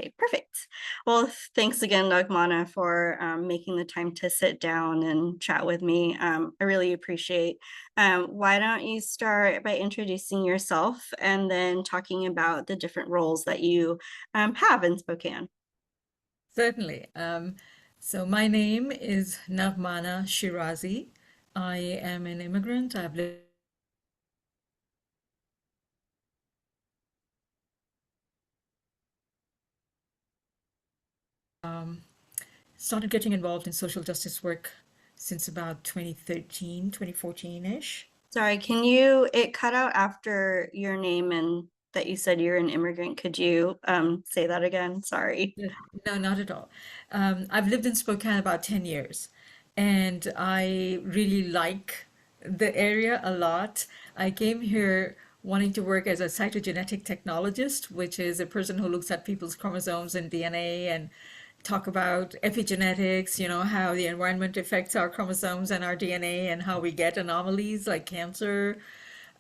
Okay, perfect. Well, thanks again, Naghmana, for making the time to sit down and chat with me. I really appreciate. Why don't you start by introducing yourself and then talking about the different roles that you have in Spokane? Certainly. So my name is Naghmana Sherazi. I am an immigrant. I've lived started getting involved in social justice work since about 2013, 2014-ish. Sorry, it cut out after your name and that you said you're an immigrant. Could you say that again? Sorry. Yeah. No, not at all. I've lived in Spokane about 10 years, and I really like the area a lot. I came here wanting to work as a cytogenetic technologist, which is a person who looks at people's chromosomes and DNA and talk about epigenetics, how the environment affects our chromosomes and our DNA and how we get anomalies like cancer,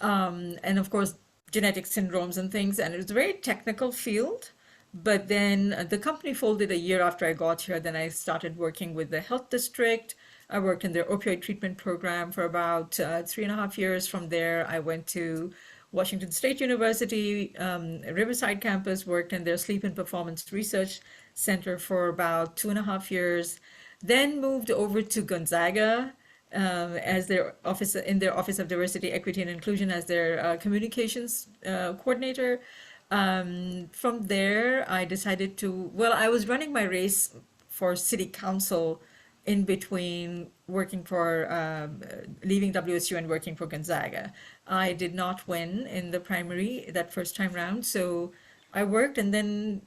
and of course, genetic syndromes and things. And it was a very technical field. But then the company folded a year after I got here. Then I started working with the health district. I worked in their opioid treatment program for about 3.5 years. From there, I went to Washington State University, Riverside campus, worked in their sleep and performance research center for about 2.5 years. Then moved over to Gonzaga as their office of diversity, equity, and inclusion as their communications coordinator. From there, I decided to, well, I was running my race for city council in between working for leaving WSU and working for Gonzaga. I did not win in the primary that first time round, so I worked, and then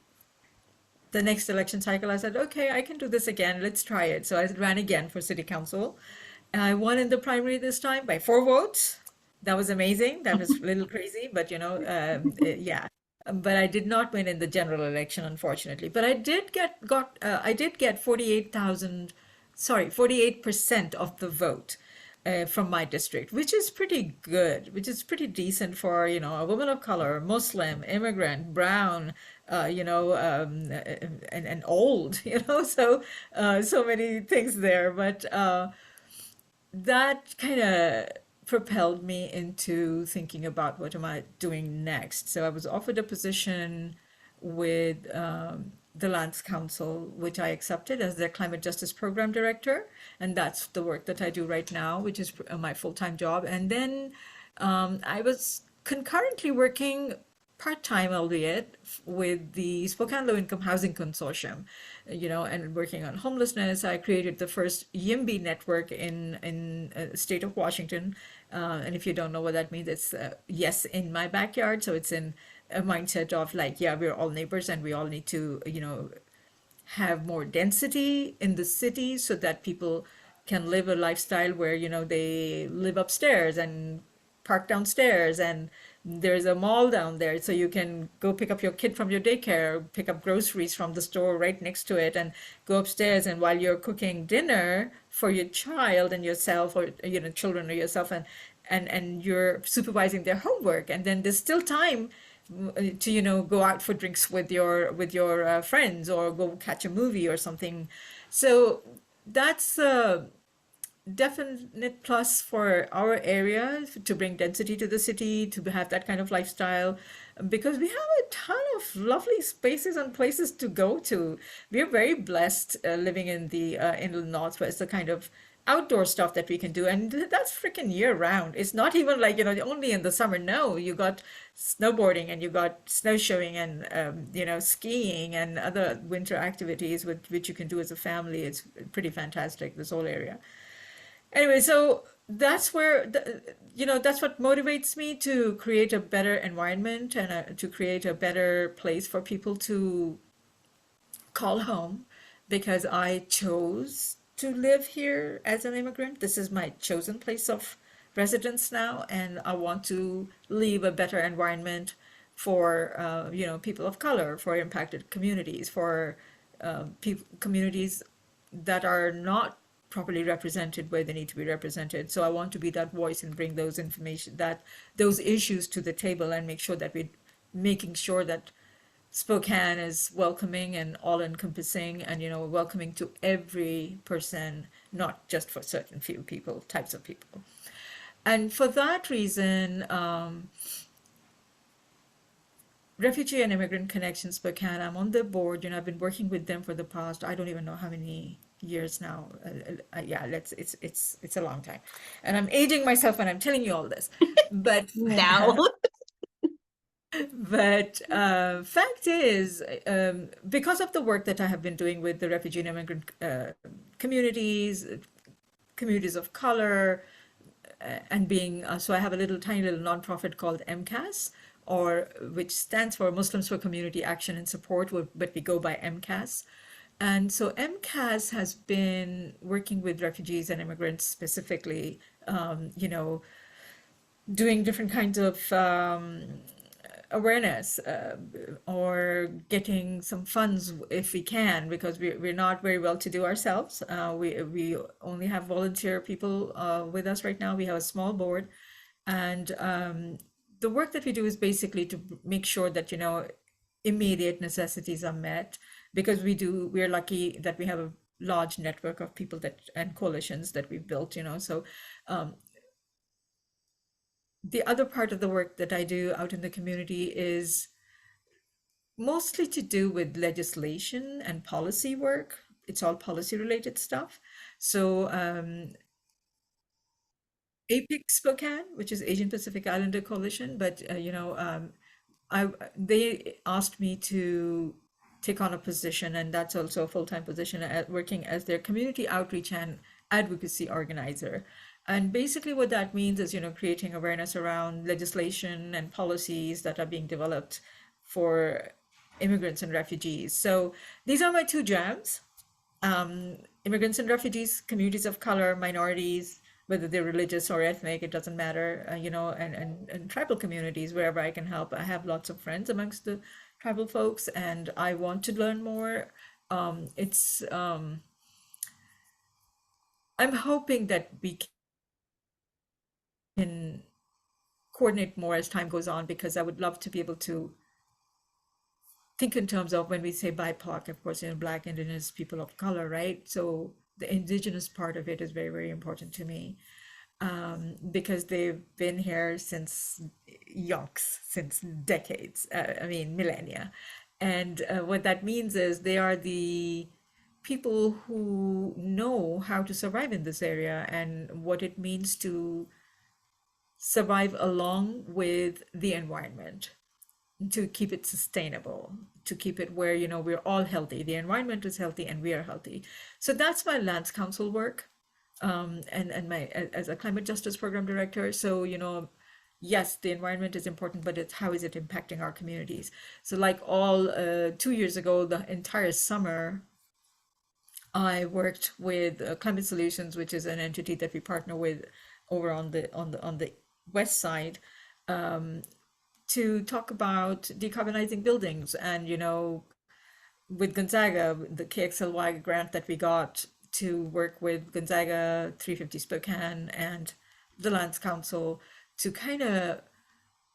the next election cycle, I said, okay, I can do this again. Let's try it. So I ran again for city council. I won in the primary this time by 4 votes. That was amazing. That was a little crazy, but yeah. But I did not win in the general election, unfortunately. But I did get 48% of the vote from my district, which is pretty good, which is pretty decent for, a woman of color, Muslim, immigrant, brown, and old, so many things there. But that kind of propelled me into thinking about what am I doing next. So I was offered a position with the Lands Council, which I accepted as their climate justice program director, and that's the work that I do right now, which is my full-time job. And then I was concurrently working part-time, albeit, with the Spokane Low Income Housing Consortium, and working on homelessness. I created the first YIMBY network in state of Washington. And if you don't know what that means, it's yes in my backyard. So it's in a mindset of like, yeah, we're all neighbors and we all need to, have more density in the city so that people can live a lifestyle where, they live upstairs and park downstairs, and there's a mall down there so you can go pick up your kid from your daycare, pick up groceries from the store right next to it, and go upstairs, and while you're cooking dinner for your child and yourself, or children or yourself, and you're supervising their homework, and then there's still time to go out for drinks with your friends, or go catch a movie or something. So that's definite plus for our area to bring density to the city, to have that kind of lifestyle, because we have a ton of lovely spaces and places to go to. We're very blessed living in the Northwest, the kind of outdoor stuff that we can do, and that's freaking year round. It's not even like, only in the summer. No, you got snowboarding, and you got snowshoeing, and skiing, and other winter activities which you can do as a family. It's pretty fantastic, this whole area. Anyway, so that's where that's what motivates me to create a better environment, and to create a better place for people to call home, because I chose to live here as an immigrant. This is my chosen place of residence now, and I want to leave a better environment for people of color, for impacted communities, for communities that are not properly represented where they need to be represented. So I want to be that voice and bring those issues to the table, and make sure that we're making sure that Spokane is welcoming and all-encompassing, and welcoming to every person, not just for certain few people, types of people. And for that reason, Refugee and Immigrant Connections Spokane, I'm on the board. I've been working with them for the past, I don't even know how many years now. Yeah, it's a long time, and I'm aging myself when I'm telling you all this. But Now. fact is, because of the work that I have been doing with the refugee and immigrant communities, communities of color, and being so I have a little tiny little nonprofit called MCAS, or which stands for Muslims for Community Action and Support, but we go by MCAS. And so MCAS has been working with refugees and immigrants specifically, doing different kinds of awareness, or getting some funds if we can, because we're not very well to do ourselves. We only have volunteer people with us right now. We have a small board, and the work that we do is basically to make sure that immediate necessities are met, because we're lucky that we have a large network of people that and coalitions that we've built. So the other part of the work that I do out in the community is mostly to do with legislation and policy work. It's all policy related stuff. So APIC Spokane, which is Asian Pacific Islander Coalition, but I they asked me to take on a position, and that's also a full-time position at working as their community outreach and advocacy organizer. And basically what that means is, creating awareness around legislation and policies that are being developed for immigrants and refugees. So these are my two jams. Immigrants and refugees, communities of color, minorities, whether they're religious or ethnic, it doesn't matter, and tribal communities, wherever I can help. I have lots of friends amongst the tribal folks, and I want to learn more. It's I'm hoping that we can coordinate more as time goes on, because I would love to be able to think in terms of, when we say BIPOC, of course, Black, Indigenous, people of color, right? So the Indigenous part of it is very, very important to me, because they've been here since yonks, since decades, I mean, millennia. And what that means is they are the people who know how to survive in this area and what it means to survive along with the environment, to keep it sustainable, to keep it where, we're all healthy, the environment is healthy, and we are healthy. So that's my lands council work, and my as a climate justice program director. So, yes, the environment is important, but it's how is it impacting our communities? So like 2 years ago, the entire summer, I worked with Climate Solutions, which is an entity that we partner with over on the west side, to talk about decarbonizing buildings. And with Gonzaga, the KXLY grant that we got to work with Gonzaga 350 Spokane and the Lands Council, to kind of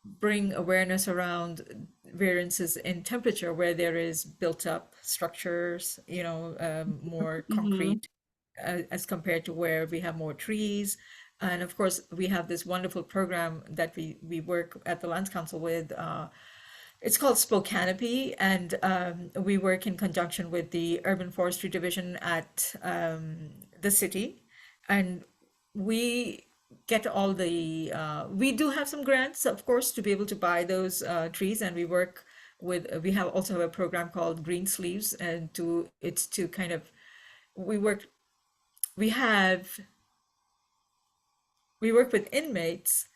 bring awareness around variances in temperature where there is built up structures, more Mhm. concrete, as compared to where we have more trees. And of course, we have this wonderful program that we work at the Lands Council with. It's called Spokanopy, and we work in conjunction with the Urban Forestry Division at the city. And we get all the, we do have some grants, of course, to be able to buy those trees. And we have also have a program called Green Sleeves, and it's to kind of, we work, we have, we work with inmates,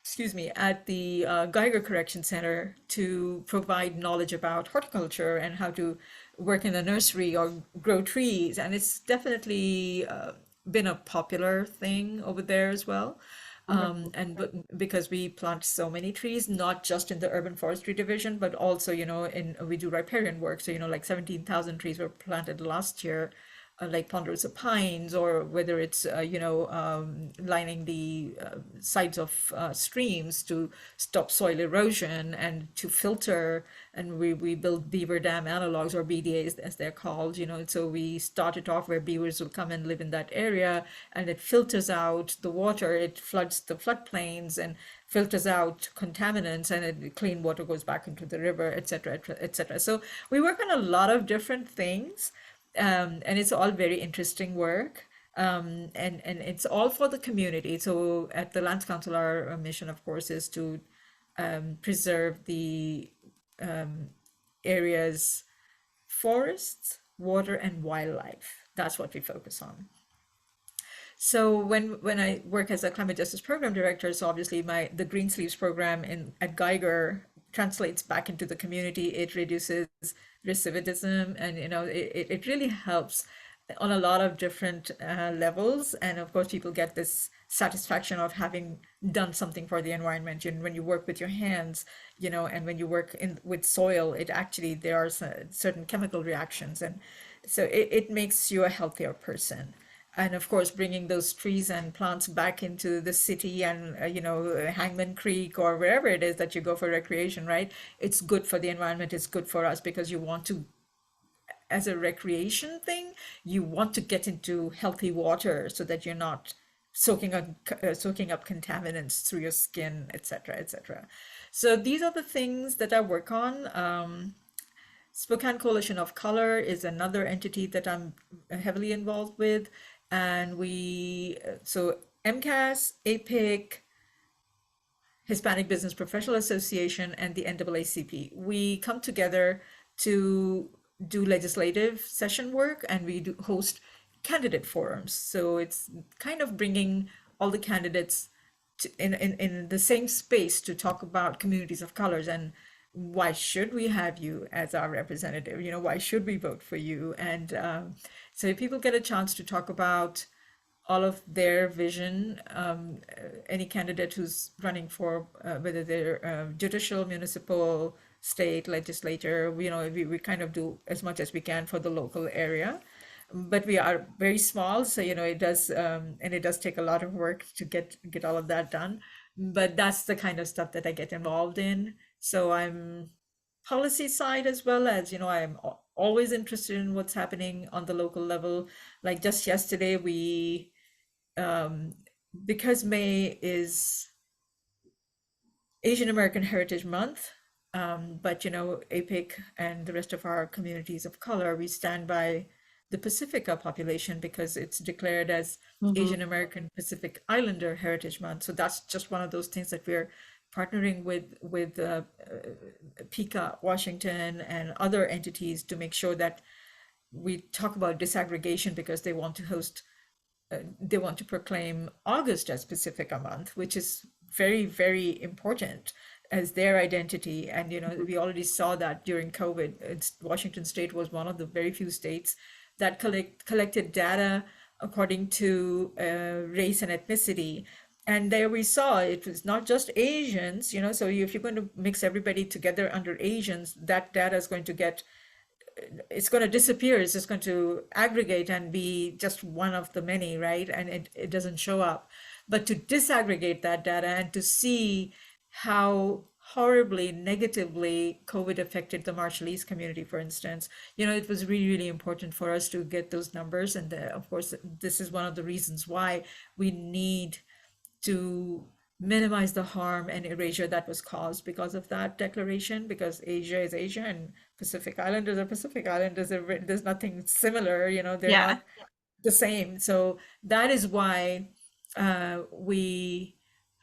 excuse me, at the Geiger Correction Center, to provide knowledge about horticulture and how to work in a nursery or grow trees. And it's definitely been a popular thing over there as well. Wonderful. Because we plant so many trees, not just in the urban forestry division, but also, we do riparian work. So, like 17,000 trees were planted last year like ponderosa pines, or whether it's lining the sides of streams to stop soil erosion and to filter. And we build beaver dam analogs, or BDAs as they're called. So we started off where beavers will come and live in that area, and it filters out the water, it floods the floodplains and filters out contaminants, and clean water goes back into the river, et cetera, et cetera. So we work on a lot of different things, and it's all very interesting work. And it's all for the community. So at the Lands Council, our mission, of course, is to preserve the area's forests, water, and wildlife. That's what we focus on. So when I work as a climate justice program director, so obviously the Green Sleeves program at Geiger translates back into the community. It reduces recidivism, and it really helps on a lot of different levels. And of course, people get this satisfaction of having done something for the environment. And when you work with your hands, and when you work with soil, it actually, there are certain chemical reactions, and so it makes you a healthier person. And of course, bringing those trees and plants back into the city, and Hangman Creek or wherever it is that you go for recreation, right? It's good for the environment. It's good for us, because you want to, as a recreation thing, you want to get into healthy water so that you're not soaking up contaminants through your skin, et cetera, et cetera. So these are the things that I work on. Spokane Coalition of Color is another entity that I'm heavily involved with. And so MCAS, APIC, Hispanic Business Professional Association, and the NAACP, we come together to do legislative session work, and we host candidate forums. So it's kind of bringing all the candidates in the same space to talk about communities of colors, and why should we have you as our representative? Why should we vote for you? And so people get a chance to talk about all of their vision. Any candidate who's running for whether they're judicial, municipal, state legislature, we kind of do as much as we can for the local area. But we are very small, so it does and it does take a lot of work to get all of that done. But that's the kind of stuff that I get involved in. So I'm policy side, as well as I'm always interested in what's happening on the local level. Like just yesterday, we because May is Asian American Heritage Month, but APIC and the rest of our communities of color, we stand by the Pacifica population, because it's declared as Asian American Pacific Islander Heritage Month. So that's just one of those things that we're partnering with PICA Washington and other entities to make sure that we talk about disaggregation, because they want to proclaim August as Pacifica Month, which is very, very important as their identity. And we already saw that during COVID. Washington State was one of the very few states that collected data according to race and ethnicity. And there we saw it was not just Asians, so if you're going to mix everybody together under Asians, that data is going to it's going to disappear. It's just going to aggregate and be just one of the many, right? And it doesn't show up. But to disaggregate that data and to see how horribly negatively COVID affected the Marshallese community, for instance, it was really, really important for us to get those numbers. And of course, this is one of the reasons why we need to minimize the harm and erasure that was caused because of that declaration, because Asia is Asia and Pacific Islanders are Pacific Islanders. There's nothing similar, they're not the same. So that is why we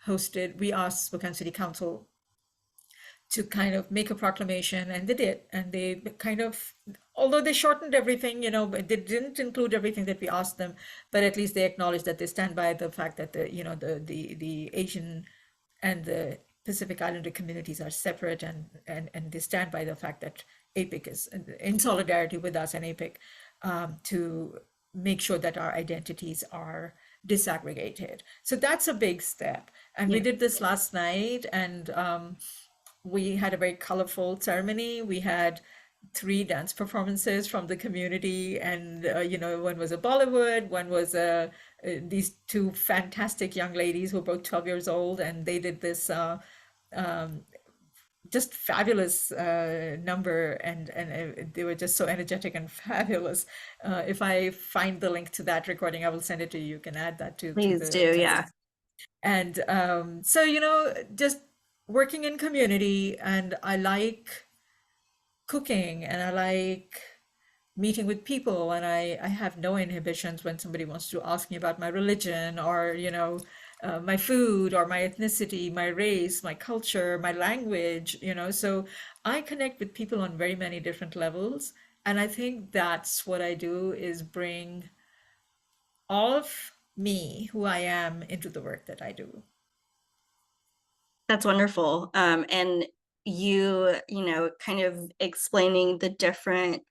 asked Spokane City Council to kind of make a proclamation, and they did. And they kind of, although they shortened everything, but they didn't include everything that we asked them, but at least they acknowledged that they stand by the fact that the Asian and the Pacific Islander communities are separate, and they stand by the fact that APIC is in solidarity with us, and APIC to make sure that our identities are disaggregated. So that's a big step. And we did this last night, and we had a very colorful ceremony. We had three dance performances from the community, and one was a Bollywood, one was these two fantastic young ladies who were both 12 years old, and they did this um, just fabulous number, and they were just so energetic and fabulous. If I find the link to that recording, I will send it to you. You can add that to Please the do. text. Yeah. And so just working in community, and I like cooking, and I like meeting with people, and I have no inhibitions when somebody wants to ask me about my religion, or my food, or my ethnicity, my race, my culture, my language, so I connect with people on very many different levels, and I think that's what I do, is bring all of me, who I am, into the work that I do. That's wonderful. And kind of explaining the different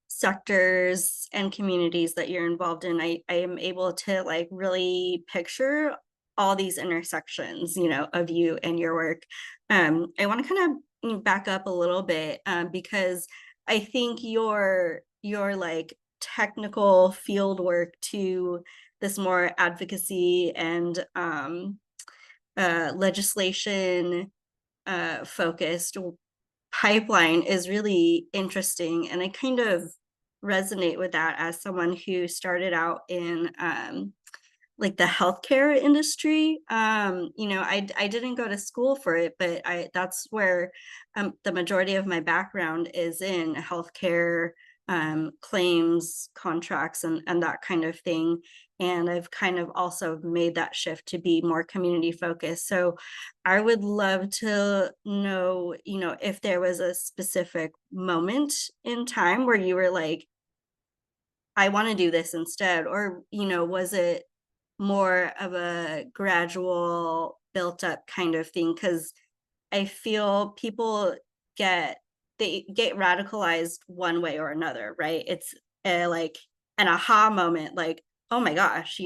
sectors and communities that you're involved in, I am able to like really picture all these intersections, of you and your work. I want to kind of back up a little bit, because I think your like technical field work to this more advocacy and legislation focused pipeline is really interesting. And I kind of resonate with that as someone who started out in like the healthcare industry. I didn't go to school for it, but that's where the majority of my background is in healthcare, claims, contracts, and that kind of thing. And I've kind of also made that shift to be more community focused. So I would love to know, if there was a specific moment in time where you were like, I want to do this instead, or, was it more of a gradual built up kind of thing? Because I feel people get they get radicalized one way or another, right? It's like an aha moment, like, oh my gosh,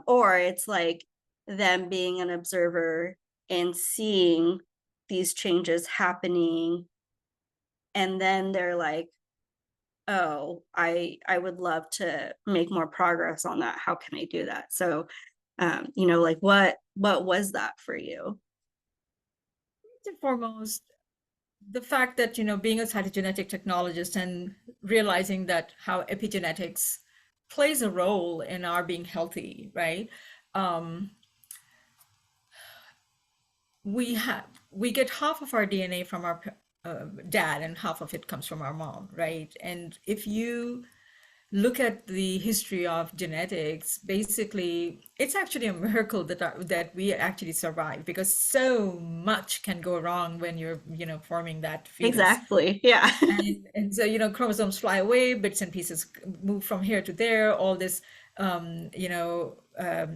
or it's like them being an observer and seeing these changes happening, and then they're like, oh, I would love to make more progress on that. How can I do that? So, like what was that for you? First and foremost, the fact that, being a cytogenetic technologist and realizing that how epigenetics plays a role in our being healthy, right? Um, we get half of our DNA from our dad, and half of it comes from our mom, right? And if you look at the history of genetics, basically, it's actually a miracle that we actually survive, because so much can go wrong when you're, forming that fetus. Exactly. Yeah. And so, chromosomes fly away, bits and pieces move from here to there, all this,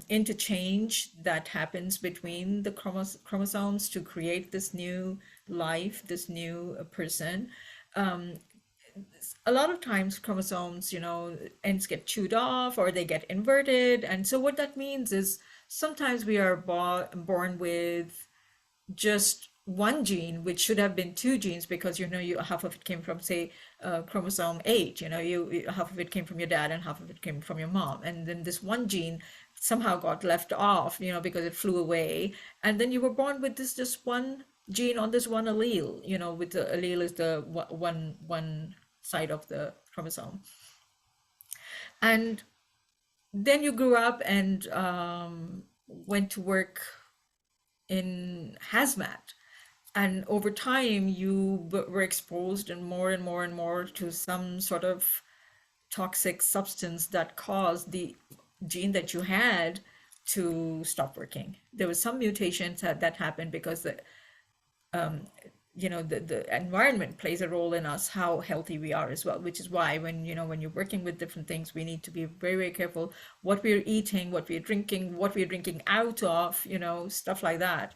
interchange that happens between the chromosomes to create this new life, this new person. Um, a lot of times chromosomes, ends get chewed off, or they get inverted. And so what that means is sometimes we are born with just one gene, which should have been two genes, because half of it came from, say, chromosome 8. Half of it came from your dad, and half of it came from your mom, and then this one gene somehow got left off, because it flew away, and then you were born with this just one gene on this one allele. With the allele is the one side of the chromosome, and then you grew up and went to work in hazmat, and over time you were exposed and more to some sort of toxic substance that caused the gene that you had to stop working. There was some mutations that happened because the environment plays a role in us, how healthy we are as well, which is why when you're working with different things, we need to be very, very careful what we're eating, what we're drinking out of, stuff like that.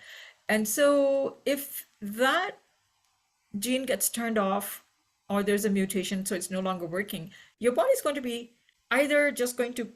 And so if that gene gets turned off, or there's a mutation so it's no longer working, your body's going to be either just going to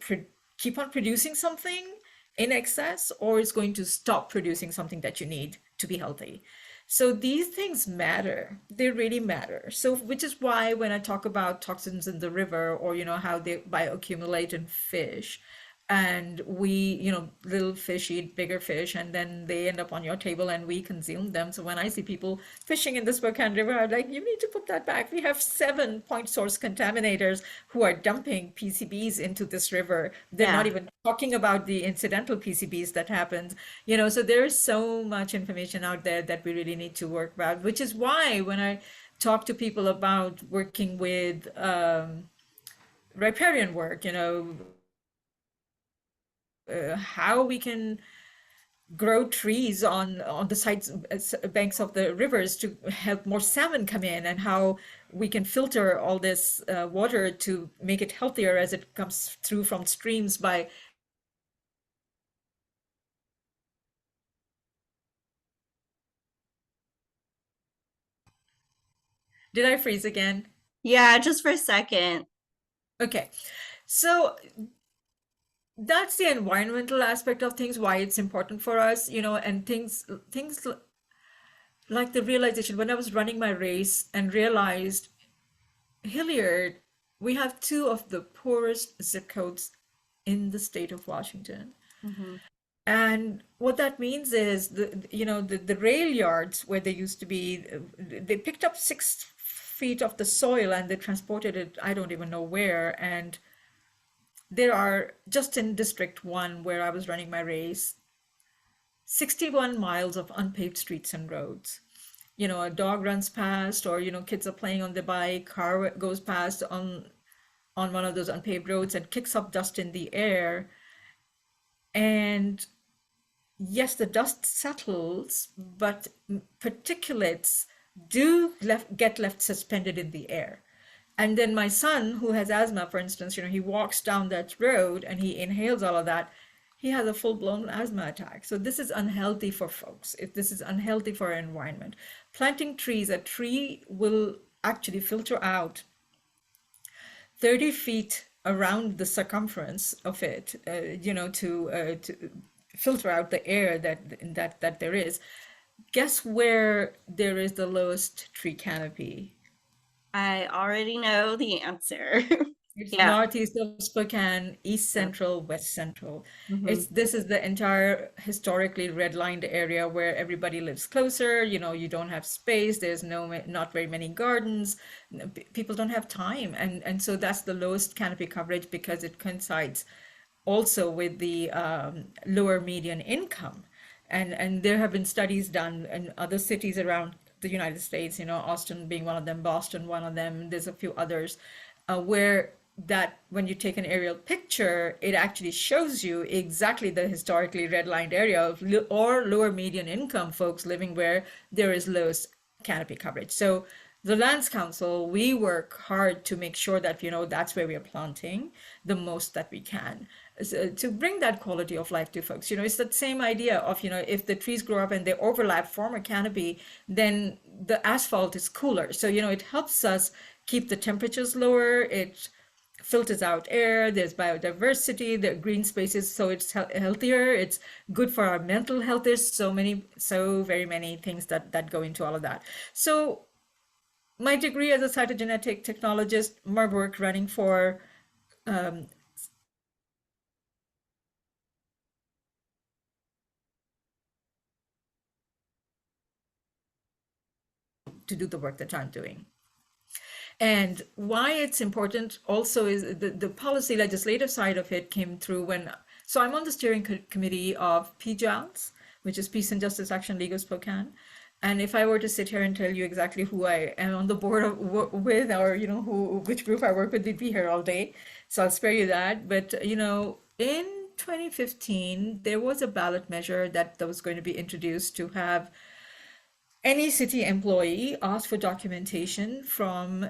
keep on producing something in excess, or it's going to stop producing something that you need to be healthy. So these things matter. They really matter. So which is why when I talk about toxins in the river, or how they bioaccumulate in fish, and we, little fish eat bigger fish, and then they end up on your table and we consume them. So when I see people fishing in the Spokane River, I'm like, you need to put that back. We have 7 point source contaminators who are dumping PCBs into this river. They're not Yeah. even talking about the incidental PCBs that happens. So there is so much information out there that we really need to work about, which is why when I talk to people about working with riparian work, how we can grow trees on the sides banks of the rivers to help more salmon come in, and how we can filter all this water to make it healthier as it comes through from streams by. Did I freeze again? Yeah, just for a second. Okay. So that's the environmental aspect of things, why it's important for us, and things like the realization when I was running my race and realized, Hilliard, we have two of the poorest zip codes in the state of Washington. Mhm. And what that means is the rail yards where they used to be, they picked up 6 feet of the soil and they transported it, I don't even know where. And there are, just in District 1 where I was running my race, 61 miles of unpaved streets and roads. A dog runs past, or kids are playing on the bike, car goes past on one of those unpaved roads and kicks up dust in the air. And yes, the dust settles, but particulates do get left suspended in the air. And then my son, who has asthma, for instance, he walks down that road and he inhales all of that. He has a full-blown asthma attack. So this is unhealthy for folks. If this is unhealthy for our environment, planting trees, a tree will actually filter out 30 feet around the circumference of it, to filter out the air that there is. Guess where there is the lowest tree canopy? I already know the answer. It's Yeah. northeast of Spokane, east Yeah. central, west central. Mhm. This is the entire historically redlined area where everybody lives closer. You don't have space. There's not very many gardens. People don't have time, and so that's the lowest canopy coverage because it coincides also with the lower median income. And there have been studies done in other cities around the United States, Austin being one of them, Boston one of them. There's a few others where that when you take an aerial picture, it actually shows you exactly the historically redlined area of or lower median income folks living where there is lowest canopy coverage. So the Lands Council, we work hard to make sure that, that's where we are planting the most that we can, to bring that quality of life to folks. It's that same idea of, if the trees grow up and they overlap, form a canopy, then the asphalt is cooler. So, it helps us keep the temperatures lower. It filters out air. There's biodiversity, the green spaces, so it's healthier. It's good for our mental health. There's so very many things that go into all of that. So my degree as a cytogenetic technologist, my work running for to do the work that I'm doing. And why it's important also is the policy legislative side of it came through so I'm on the steering committee of PJALS, which is Peace and Justice Action League of Spokane. And if I were to sit here and tell you exactly who I am on the board with, or which group I work with, we'd be here all day. So I'll spare you that. But in 2015, there was a ballot measure that was going to be introduced to have any city employee ask for documentation from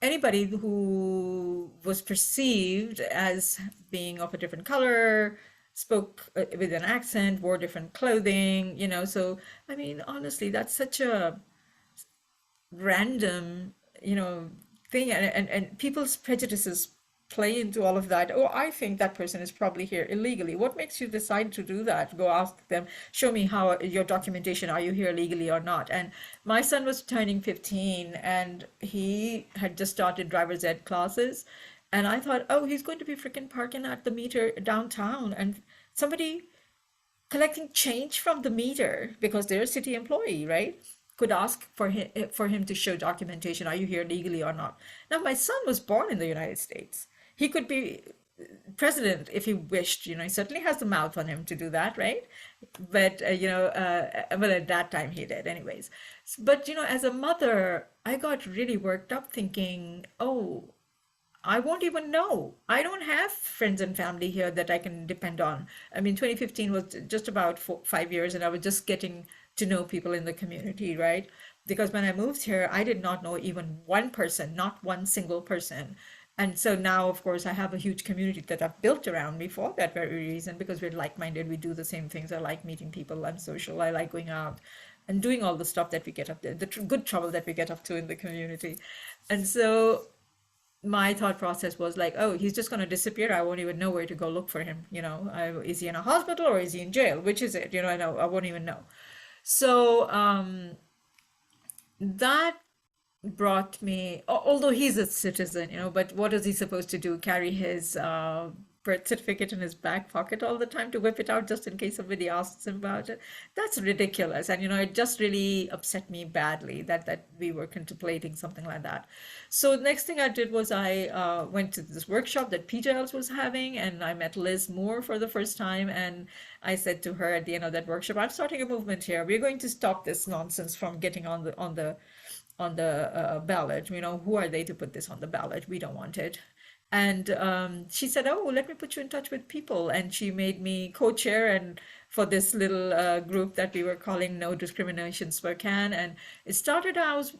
anybody who was perceived as being of a different color, spoke with an accent, wore different clothing, So, I mean, honestly, that's such a random, thing, and people's prejudices play into all of that. Oh, I think that person is probably here illegally. What makes you decide to do that? Go ask them, show me how your documentation, are you here legally or not? And my son was turning 15 and he had just started driver's ed classes. And I thought, oh, he's going to be freaking parking at the meter downtown and somebody collecting change from the meter because they're a city employee, right? Could ask for him to show documentation. Are you here legally or not? Now, my son was born in the United States. He could be president if he wished. He certainly has the mouth on him to do that, right? But well, at that time he did, anyways. But as a mother, I got really worked up thinking, oh, I won't even know. I don't have friends and family here that I can depend on. I mean, 2015 was just about 5 years, and I was just getting to know people in the community, right? Because when I moved here, I did not know even one person, not one single person. And so now, of course, I have a huge community that I've built around me for that very reason, because we're like-minded, we do the same things. I like meeting people, I'm social, I like going out and doing all the stuff that we get up to, the good trouble that we get up to in the community. And so my thought process was like, oh, he's just going to disappear. I won't even know where to go look for him. Is he in a hospital or is he in jail? Which is it? I won't even know. So that brought me, although he's a citizen, but what is he supposed to do? Carry his birth certificate in his back pocket all the time to whip it out just in case somebody asks him about it? That's ridiculous. And, it just really upset me badly that we were contemplating something like that. So the next thing I did was I went to this workshop that PJLs was having, and I met Liz Moore for the first time. And I said to her at the end of that workshop, I'm starting a movement here. We're going to stop this nonsense from getting on the ballot. Who are they to put this on the ballot? We don't want it. And she said, oh, let me put you in touch with people. And she made me co-chair and for this little group that we were calling No Discrimination Spokane. And it started out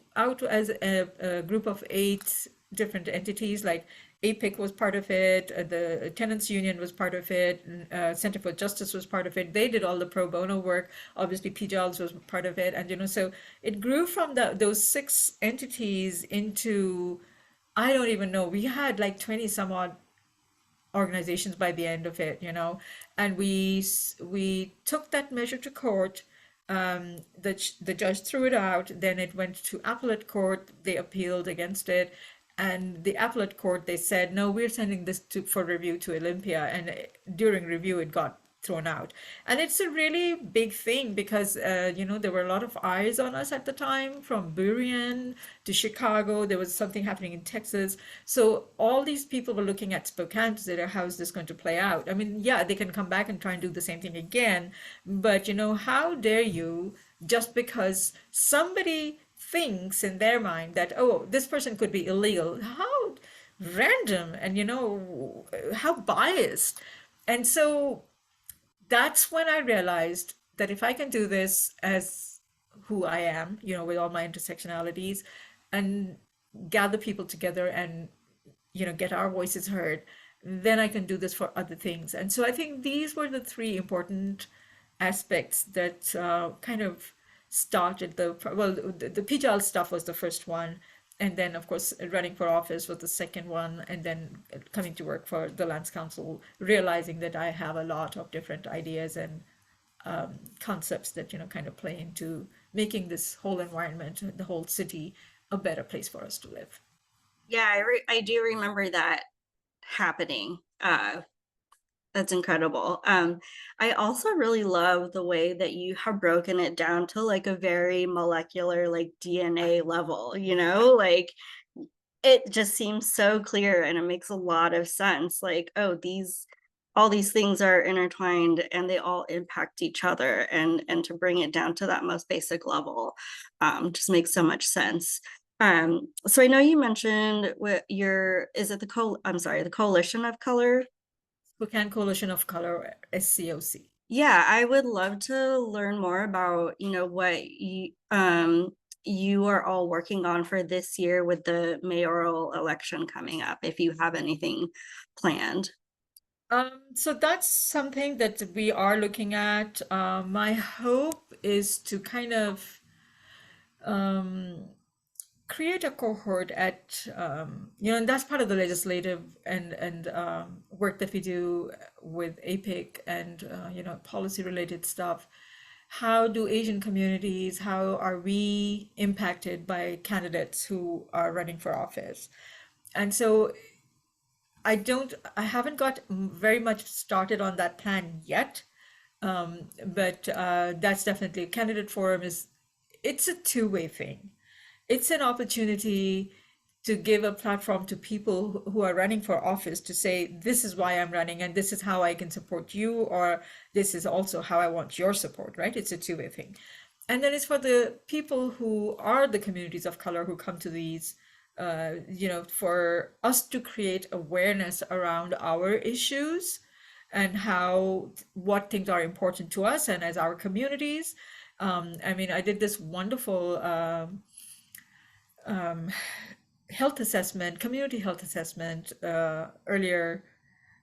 as a group of 8 different entities, like APIC was part of it, the Tenants Union was part of it, Center for Justice was part of it. They did all the pro bono work. Obviously, PJLs was part of it. And, so it grew from those 6 entities into, I don't even know, we had like 20 some odd organizations by the end of it, and we took that measure to court. The judge threw it out. Then it went to appellate court. They appealed against it, and the appellate court, they said, no, we're sending this for review to Olympia. And during review, it got thrown out. And it's a really big thing because, there were a lot of eyes on us at the time, from Burien to Chicago. There was something happening in Texas. So all these people were looking at Spokane to say, how is this going to play out? I mean, yeah, they can come back and try and do the same thing again. But, how dare you, just because somebody thinks in their mind that, oh, this person could be illegal. How random and, how biased. And so that's when I realized that if I can do this as who I am, with all my intersectionalities, and gather people together and, get our voices heard, then I can do this for other things. And so I think these were the 3 important aspects that kind of started the PJL stuff was the first one. And then, of course, running for office was the second one. And then coming to work for the Lands Council, realizing that I have a lot of different ideas and concepts that, kind of play into making this whole environment, the whole city, a better place for us to live. Yeah, I do remember that happening. That's incredible. I also really love the way that you have broken it down to like a very molecular, like DNA level, like it just seems so clear and it makes a lot of sense. Like, oh, all these things are intertwined and they all impact each other, and to bring it down to that most basic level just makes so much sense. So I know you mentioned what is it the Coalition of Color? Spokane Coalition of Color, SCOC. Yeah, I would love to learn more about, what you are all working on for this year with the mayoral election coming up, if you have anything planned. So that's something that we are looking at. My hope is to kind of create a cohort at and that's part of the legislative and work that we do with APIC and policy related stuff. How do Asian communities, how are we impacted by candidates who are running for office? And so I haven't got very much started on that plan yet. But that's definitely candidate forum is, it's a two-way thing. It's an opportunity to give a platform to people who are running for office to say, this is why I'm running and this is how I can support you, or this is also how I want your support, right? It's a two-way thing. And then it's for the people who are the communities of color who come to these, for us to create awareness around our issues and what things are important to us and as our communities. I mean, I did this wonderful health assessment, community health assessment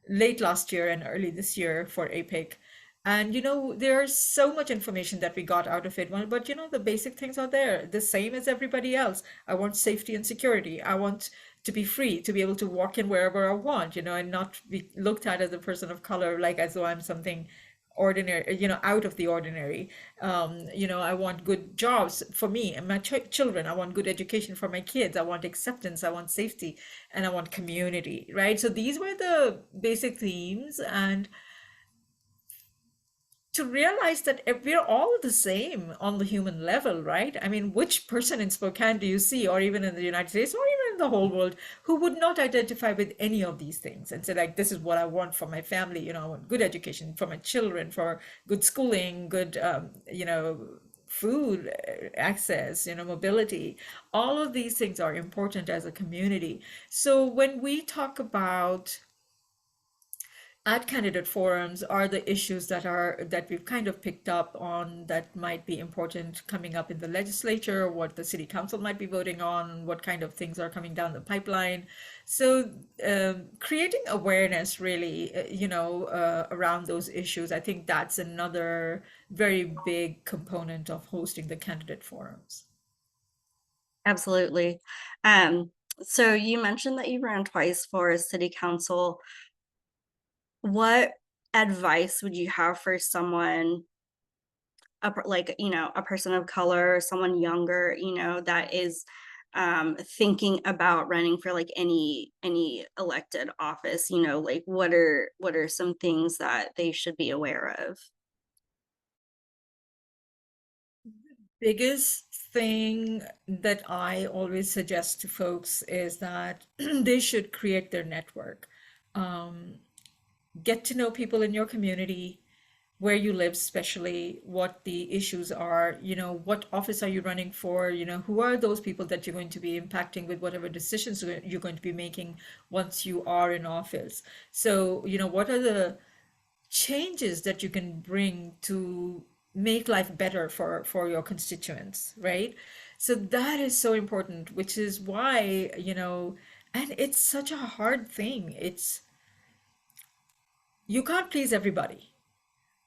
late last year and early this year for APIC. And there's so much information that we got out of it. But the basic things are there, the same as everybody else. I want safety and security. I want to be free, to be able to walk in wherever I want, and not be looked at as a person of color, like as though I'm something ordinary, out of the ordinary. I want good jobs for me and my children. I want good education for my kids. I want acceptance. I want safety, and I want community, right? So these were the basic themes, and to realize that we're all the same on the human level, right? I mean, which person in Spokane do you see, or even in the United States, or even in the whole world, who would not identify with any of these things and say, like, this is what I want for my family? I want good education for my children, for good schooling, good, food access, mobility. All of these things are important as a community. So when we talk about at candidate forums are the issues that we've kind of picked up on that might be important coming up in the legislature, what the city council might be voting on, what kind of things are coming down the pipeline. So creating awareness really, around those issues, I think that's another very big component of hosting the candidate forums. Absolutely. Um, so you mentioned that you ran twice for city council. What advice would you have for someone, like, a person of color, someone younger, that is thinking about running for like any elected office, like what are some things that they should be aware of? Biggest thing that I always suggest to folks is that they should create their network. Um, get to know people in your community, where you live, especially what the issues are, what office are you running for, who are those people that you're going to be impacting with whatever decisions you're going to be making once you are in office. So, what are the changes that you can bring to make life better for your constituents, right? So that is so important, which is why, and it's such a hard thing. You can't please everybody.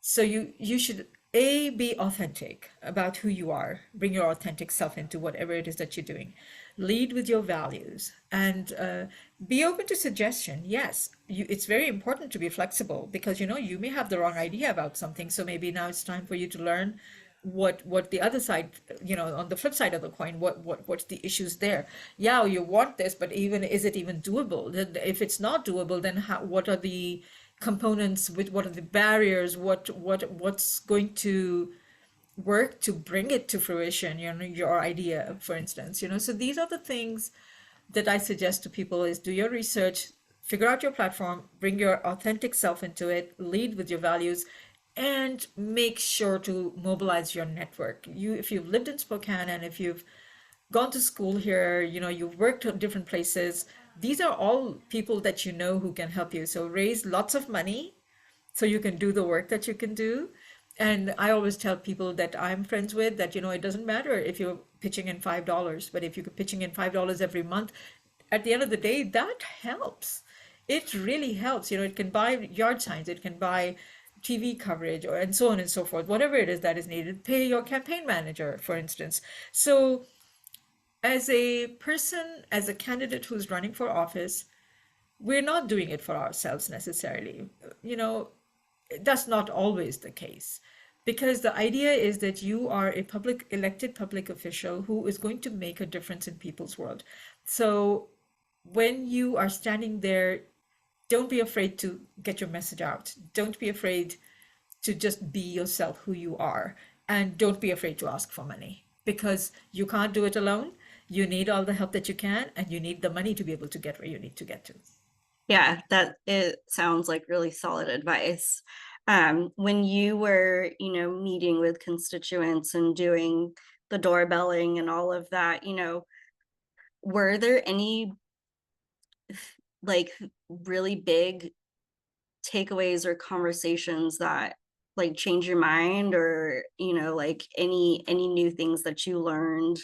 So you should be authentic about who you are. Bring your authentic self into whatever it is that you're doing. Lead with your values and be open to suggestion. Yes, it's very important to be flexible because you may have the wrong idea about something. So maybe now it's time for you to learn what the other side, on the flip side of the coin, what's the issues there. Yeah, you want this, but is it even doable? Then if it's not doable, then what are the components, with what are the barriers, what's going to work to bring it to fruition, your idea, for instance. So these are the things that I suggest to people: is do your research, figure out your platform, bring your authentic self into it, lead with your values, and make sure to mobilize your network. If you've lived in Spokane and if you've gone to school here, you've worked at different places, these are all people that who can help you. So raise lots of money so you can do the work that you can do. And I always tell people that I'm friends with that, it doesn't matter if you're pitching in $5, but if you're pitching in $5 every month, at the end of the day, that helps. It really helps. It can buy yard signs, it can buy TV coverage, and so on and so forth, whatever it is that is needed. Pay your campaign manager, for instance. So as a person, as a candidate who's running for office, we're not doing it for ourselves necessarily. You know, that's not always the case. Because the idea is that you are a public elected public official who is going to make a difference in people's world. So when you are standing there, don't be afraid to get your message out. Don't be afraid to just be yourself, who you are. And don't be afraid to ask for money because you can't do it alone. You need all the help that you can, and you need the money to be able to get where you need to get to. Yeah, that it sounds like really solid advice. When you were, meeting with constituents and doing the doorbelling and all of that, were there any like really big takeaways or conversations that like change your mind, or like any new things that you learned,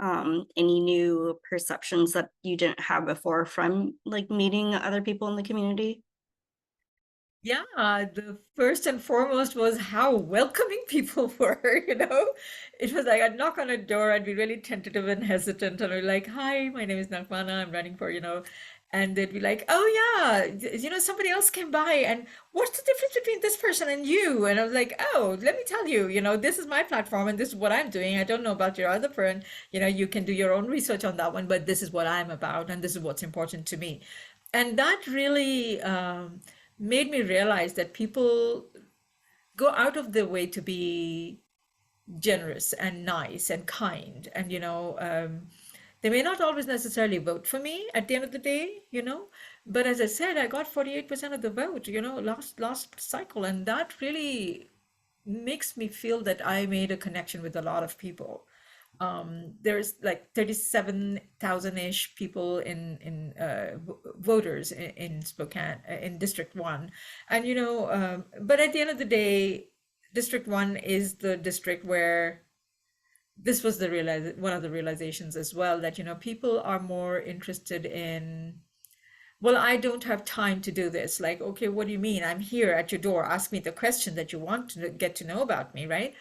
any new perceptions that you didn't have before from like meeting other people in the community? Yeah, the first and foremost was how welcoming people were, you know? It was like I'd knock on a door, I'd be really tentative and hesitant, and I'd be like, "Hi, my name is Naghmana, I'm running for, and they'd be like, "Oh yeah, somebody else came by, and what's the difference between this person and you?" And I was like, "Oh, let me tell you, this is my platform and this is what I'm doing. I don't know about your other friend, you can do your own research on that one, but this is what I'm about and this is what's important to me." And that really made me realize that people go out of their way to be generous and nice and kind. And, they may not always necessarily vote for me at the end of the day, but as I said, I got 48% of the vote, last cycle. And that really makes me feel that I made a connection with a lot of people. There's like 37,000-ish people in voters in Spokane, in District 1. And, but at the end of the day, District 1 is the district where this was one of the realizations as well, that, people are more interested in, well, I don't have time to do this. Like, okay, what do you mean? I'm here at your door. Ask me the question that you want to get to know about me, right?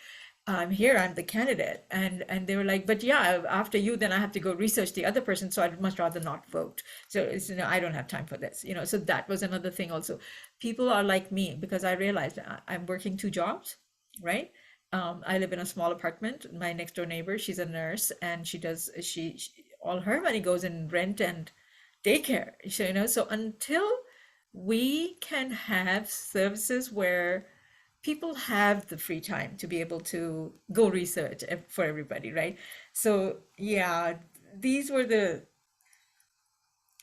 I'm here, I'm the candidate. And they were like, but yeah, after you, then I have to go research the other person. So I'd much rather not vote. So it's, I don't have time for this, so that was another thing also. People are like me because I realized I'm working two jobs, right? I live in a small apartment. My next door neighbor, she's a nurse, and she all her money goes in rent and daycare. So, so until we can have services where people have the free time to be able to go research for everybody, right? So, yeah, these were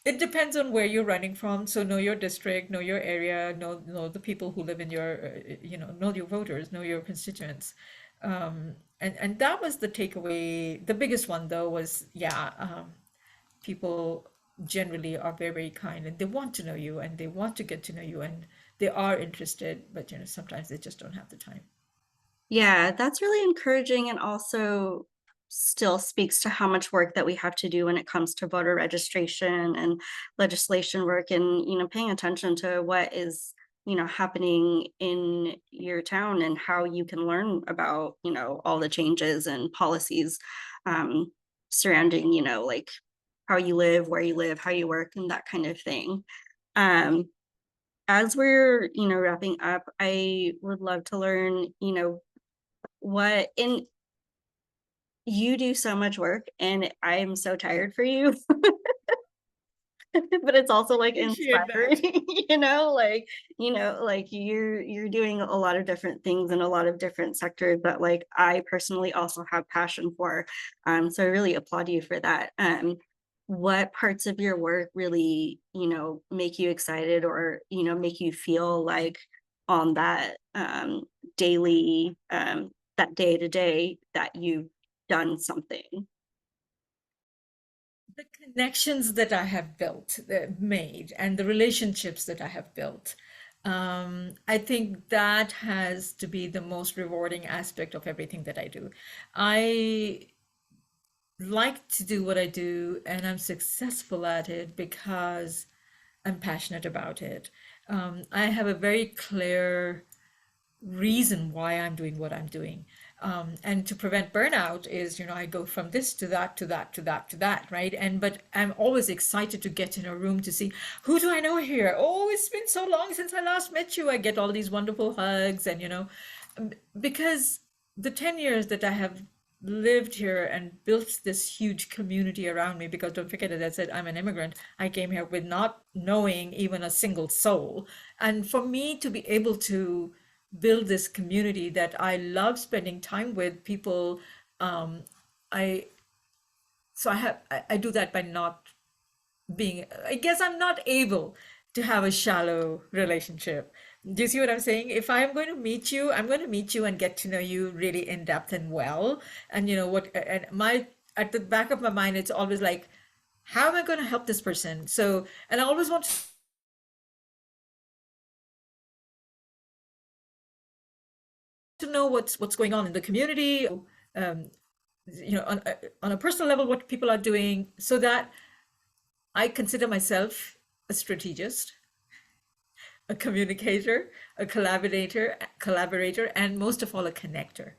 it depends on where you're running from. So know your district, know your area, know the people who live in your, know your voters, know your constituents. And that was the takeaway. The biggest one though was, yeah, people generally are very, very kind, and they want to know you and they want to get to know you, and they are interested, but sometimes they just don't have the time. Yeah, that's really encouraging, and also still speaks to how much work that we have to do when it comes to voter registration and legislation work, and paying attention to what is happening in your town and how you can learn about all the changes and policies um surrounding like how you live, where you live, how you work, and that kind of thing. um as we're wrapping up, I would love to learn what in you do so much work, and I'm so tired for you. But it's also like Appreciate that. inspiring, like like you're doing a lot of different things in a lot of different sectors that like I personally also have passion for. So I really applaud you for that. What parts of your work really make you excited, or make you feel like on that daily that day to day that you've done something? The connections that I have built, made, and the relationships that I have built. I think that has to be the most rewarding aspect of everything that I do. I like to do what I do, and I'm successful at it because I'm passionate about it. I have a very clear reason why I'm doing what I'm doing. And to prevent burnout is, I go from this to that, to that, to that, to that, right? But I'm always excited to get in a room to see, who do I know here? Oh, it's been so long since I last met you. I get all these wonderful hugs and, because the 10 years that I have lived here and built this huge community around me, because don't forget, as I said, I'm an immigrant. I came here with not knowing even a single soul. And for me to be able to build this community that I love spending time with people, I so I do that by not being, I guess I'm not able to have a shallow relationship. Do you see what I'm saying? If I'm going to meet you, I'm going to meet you and get to know you really in depth and well. And at the back of my mind, it's always like, how am I going to help this person? So, and I always want to know what's going on in the community, um, on a personal level, what people are doing, so that I consider myself a strategist, a communicator, a collaborator, and most of all, a connector.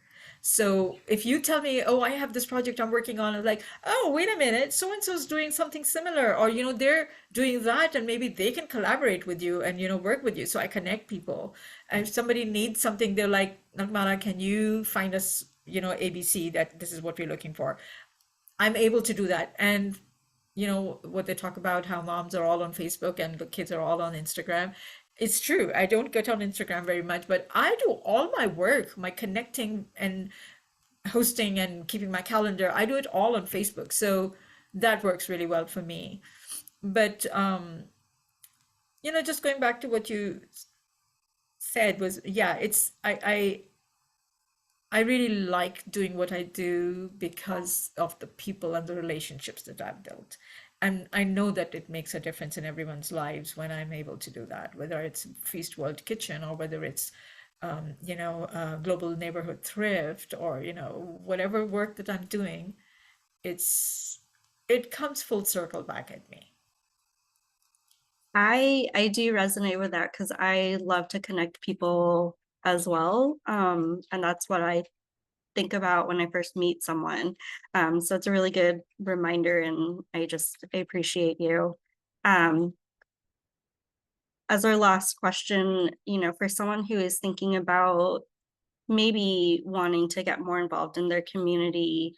So if you tell me, oh, I have this project I'm working on, I'm like, oh, wait a minute, so and so's doing something similar, or they're doing that, and maybe they can collaborate with you and work with you. So I connect people. And if somebody needs something, they're like, Naghmana, can you find us, ABC, that this is what we're looking for. I'm able to do that. And what they talk about, how moms are all on Facebook and the kids are all on Instagram. It's true. I don't get on Instagram very much, but I do all my work, my connecting and hosting and keeping my calendar. I do it all on Facebook. So that works really well for me. But just going back to what you said was, yeah, I really like doing what I do because of the people and the relationships that I've built. And I know that it makes a difference in everyone's lives when I'm able to do that, whether it's Feast World Kitchen or whether it's, Global Neighborhood Thrift or, whatever work that I'm doing, it comes full circle back at me. I do resonate with that because I love to connect people as well. And that's what I think about when I first meet someone. So it's a really good reminder, and I appreciate you. Um, as our last question, for someone who is thinking about maybe wanting to get more involved in their community,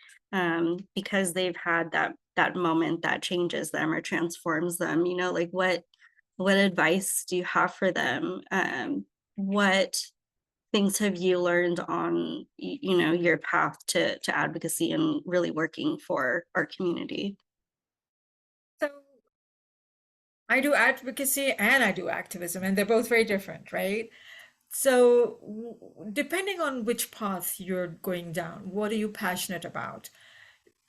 because they've had that moment that changes them or transforms them, like what advice do you have for them? What things have you learned on your path to advocacy and really working for our community? So I do advocacy and I do activism, and they're both very different, right? So, depending on which path you're going down, what are you passionate about?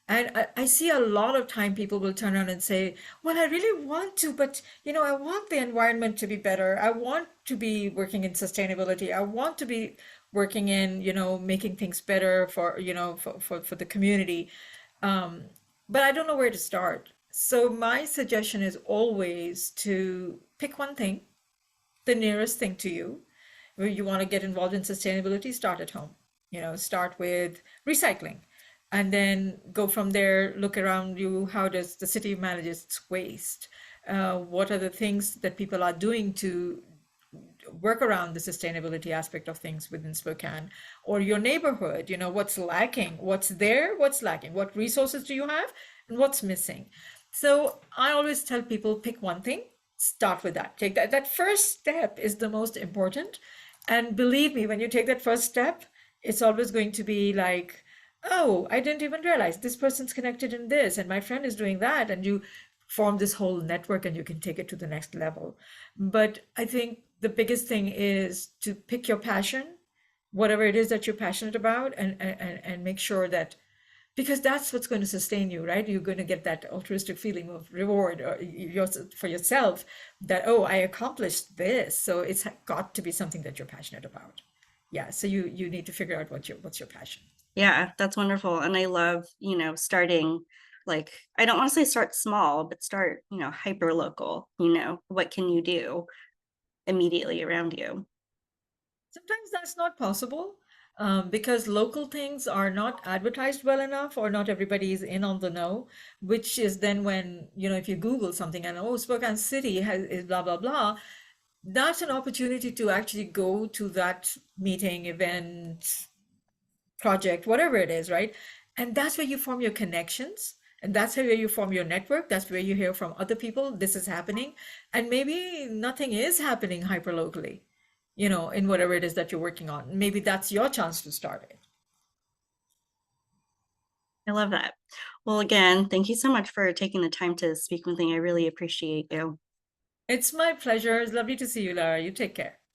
And I see a lot of time people will turn around and say, well, I really want to, but I want the environment to be better. I want to be working in sustainability. I want to be working in, making things better for, for the community. Um, but I don't know where to start. So my suggestion is always to pick one thing, the nearest thing to you. Where you want to get involved in sustainability, start at home. Start with recycling and then go from there, look around you. How does the city manage its waste? What are the things that people are doing to work around the sustainability aspect of things within Spokane or your neighborhood? What's lacking, what's there, what's lacking, what resources do you have, and what's missing. So I always tell people, pick one thing, start with that. Take that. That first step is the most important. And believe me, when you take that first step, it's always going to be like, oh, I didn't even realize this person's connected in this, and my friend is doing that. And you form this whole network and you can take it to the next level. But I think the biggest thing is to pick your passion, whatever it is that you're passionate about, and make sure that, because that's what's going to sustain you, right? You're going to get that altruistic feeling of reward or for yourself, that, oh, I accomplished this. So it's got to be something that you're passionate about. Yeah. So you need to figure out what's your passion. Yeah, that's wonderful. And I love, starting, like, I don't want to say start small, but start, hyper local. What can you do immediately around you? Sometimes that's not possible. because local things are not advertised well enough, or not everybody is in on the know, which is then when, if you Google something and, oh, Spokane City is blah, blah, blah, that's an opportunity to actually go to that meeting, event, project, whatever it is, right? And that's where you form your connections. And that's where you form your network. That's where you hear from other people, this is happening. And maybe nothing is happening hyper locally, in whatever it is that you're working on. Maybe that's your chance to start it. I love that. Well, again, thank you so much for taking the time to speak with me. I really appreciate you. It's my pleasure. It's lovely to see you, Lara. You take care.